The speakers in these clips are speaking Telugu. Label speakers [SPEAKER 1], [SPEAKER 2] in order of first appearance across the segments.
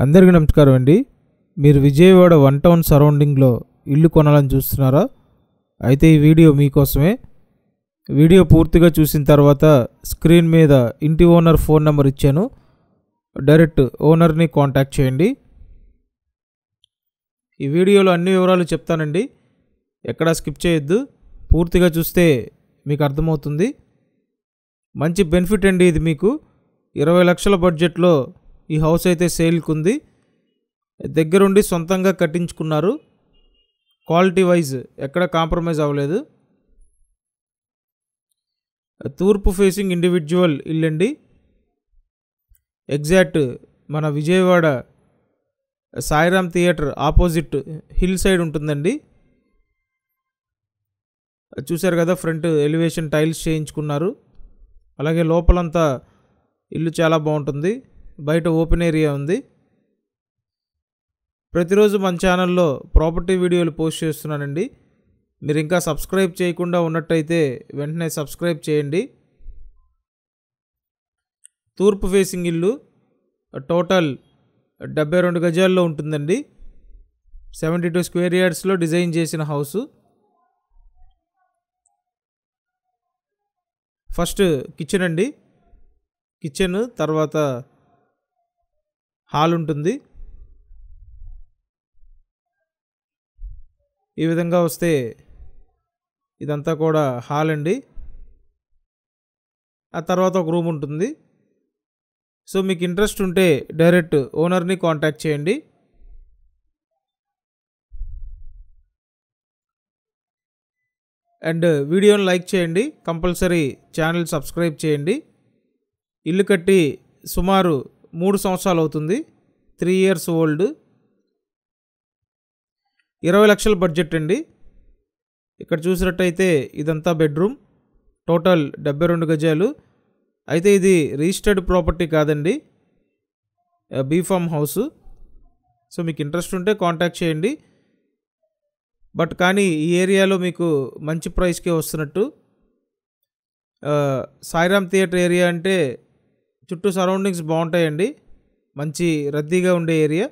[SPEAKER 1] అందరికీ నమస్కారం అండి. మీరు విజయవాడ వన్ టౌన్ సరౌండింగ్లో ఇల్లు కొనాలని చూస్తున్నారా? అయితే ఈ వీడియో మీకోసమే. వీడియో పూర్తిగా చూసిన తర్వాత స్క్రీన్ మీద ఇంటి ఓనర్ ఫోన్ నెంబర్ ఇచ్చాను, డైరెక్ట్ ఓనర్ని కాంటాక్ట్ చేయండి. ఈ వీడియోలో అన్ని వివరాలు చెప్తానండి, ఎక్కడా స్కిప్ చేయొద్దు. పూర్తిగా చూస్తే మీకు అర్థమవుతుంది. మంచి బెనిఫిట్ అండి ఇది. మీకు 20 లక్షల బడ్జెట్లో ఈ హౌస్ అయితే సేల్కి ఉంది. దగ్గరుండి సొంతంగా కట్టించుకున్నారు. క్వాలిటీ వైజ్ ఎక్కడ కాంప్రమైజ్ అవ్వలేదు. తూర్పు ఫేసింగ్ ఇండివిజువల్ ఇల్లండి. ఎగ్జాక్ట్ మన Vijayawada Sairam theatre opposite hill side ఉంటుందండి. చూశారు కదా, ఫ్రంట్ ఎలివేషన్ టైల్స్ చేయించుకున్నారు. అలాగే లోపలంతా ఇల్లు చాలా బాగుంటుంది. బయట ఓపెన్ ఏరియా ఉంది. ప్రతిరోజు మన ఛానల్లో ప్రాపర్టీ వీడియోలు పోస్ట్ చేస్తున్నానండి. మీరు ఇంకా సబ్స్క్రైబ్ చేయకుండా ఉన్నట్టయితే వెంటనే సబ్స్క్రైబ్ చేయండి. తూర్పు ఫేసింగ్ ఇల్లు టోటల్ 72 గజాల్లో ఉంటుందండి. 72 స్క్వేర్ యార్డ్స్లో డిజైన్ చేసిన హౌసు. ఫస్ట్ కిచెన్ అండి. కిచెన్ తర్వాత హాల్ ఉంటుంది. ఈ విధంగా వస్తే ఇదంతా కూడా హాల్ అండి. ఆ తర్వాత ఒక రూమ్ ఉంటుంది. సో మీకు ఇంట్రెస్ట్ ఉంటే డైరెక్ట్ ఓనర్ని కాంటాక్ట్ చేయండి. అండ్ వీడియోని లైక్ చేయండి. కంపల్సరీ ఛానల్ సబ్స్క్రైబ్ చేయండి. ఇల్లు కట్టి సుమారు 3 సంవత్సరాలు అవుతుంది. 3 years ఓల్డ్. 20 లక్షల బడ్జెట్ అండి. ఇక్కడ చూసినట్టయితే ఇదంతా బెడ్రూమ్. టోటల్ 72 గజాలు. అయితే ఇది రిజిస్టర్డ్ ప్రాపర్టీ కాదండి, బీఫామ్ హౌస్. సో మీకు ఇంట్రెస్ట్ ఉంటే కాంటాక్ట్ చేయండి. బట్ కానీ ఈ ఏరియాలో మీకు మంచి ప్రైస్కే వస్తున్నట్టు. సాయిరామ్ థియేటర్ ఏరియా అంటే చుట్టూ సరౌండింగ్స్ బాగుంటాయండి. మంచి రద్దీగా ఉండే ఏరియా.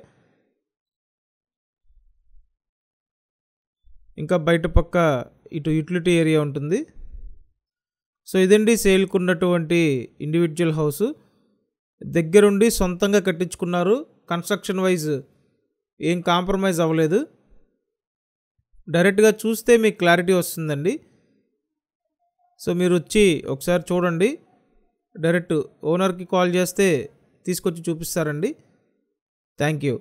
[SPEAKER 1] ఇంకా బయట పక్క ఇటు యూటిలిటీ ఏరియా ఉంటుంది. సో ఇదండి సేల్కు ఉన్నటువంటి ఇండివిజువల్ హౌస్. దగ్గరుండి సొంతంగా కట్టించుకున్నారు. కన్స్ట్రక్షన్ వైజ్ ఏం కాంప్రమైజ్ అవ్వలేదు. డైరెక్ట్గా చూస్తే మీకు క్లారిటీ వస్తుందండి. సో మీరు వచ్చి ఒకసారి చూడండి. డైరెక్ట్ ఓనర్కి కాల్ చేస్తే తీసుకొచ్చి చూపిస్తారండి. Thank you.